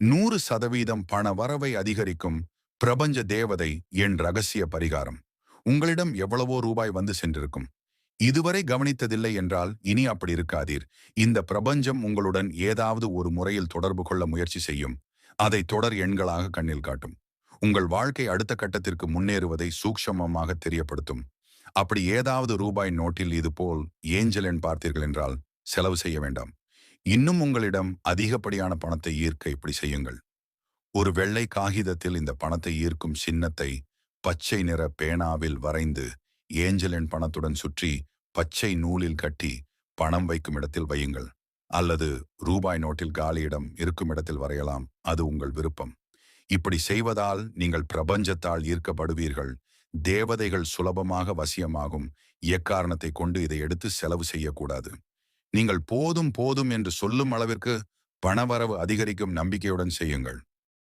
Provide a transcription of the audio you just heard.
100% பண வரவை அதிகரிக்கும் பிரபஞ்ச தேவதை என் ரகசிய பரிகாரம். உங்களிடம் எவ்வளவோ ரூபாய் வந்து சென்றிருக்கும். இதுவரை கவனித்ததில்லை என்றால் இனி அப்படி இருக்காதீர். இந்த பிரபஞ்சம் உங்களுடன் ஏதாவது ஒரு முறையில் தொடர்பு கொள்ள முயற்சி செய்யும். அதை தொடர் எண்களாக கண்ணில் காட்டும். உங்கள் வாழ்க்கை அடுத்த கட்டத்திற்கு முன்னேறுவதை சூக்ஷமமாக தெரியப்படுத்தும். அப்படி ஏதாவது ரூபாய் நோட்டில் இது போல் ஏஞ்சல் எண் பார்த்தீர்கள் என்றால் செலவு செய்ய வேண்டாம். இன்னும் உங்களிடம் அதிகப்படியான பணத்தை ஈர்க்க இப்படி செய்யுங்கள். ஒரு வெள்ளை காகிதத்தில் இந்த பணத்தை ஈர்க்கும் சின்னத்தை பச்சை நிற பேனாவில் வரைந்து ஏஞ்சலின் பணத்துடன் சுற்றி பச்சை நூலில் கட்டி பணம் வைக்கும் இடத்தில் வையுங்கள். அல்லது ரூபாய் நோட்டில் காலியிடம் இருக்கும் இடத்தில் வரையலாம். அது உங்கள் விருப்பம். இப்படி செய்வதால் நீங்கள் பிரபஞ்சத்தால் ஈர்க்கப்படுவீர்கள். தேவதைகள் சுலபமாக வசியமாகும். எக்காரணத்தை கொண்டு இதை எடுத்து செலவு செய்யக்கூடாது. நீங்கள் போதும் போதும் என்று சொல்லும் அளவிற்கு பணவரவு அதிகரிக்கும் நம்பிக்கையுடன் செய்யுங்கள்.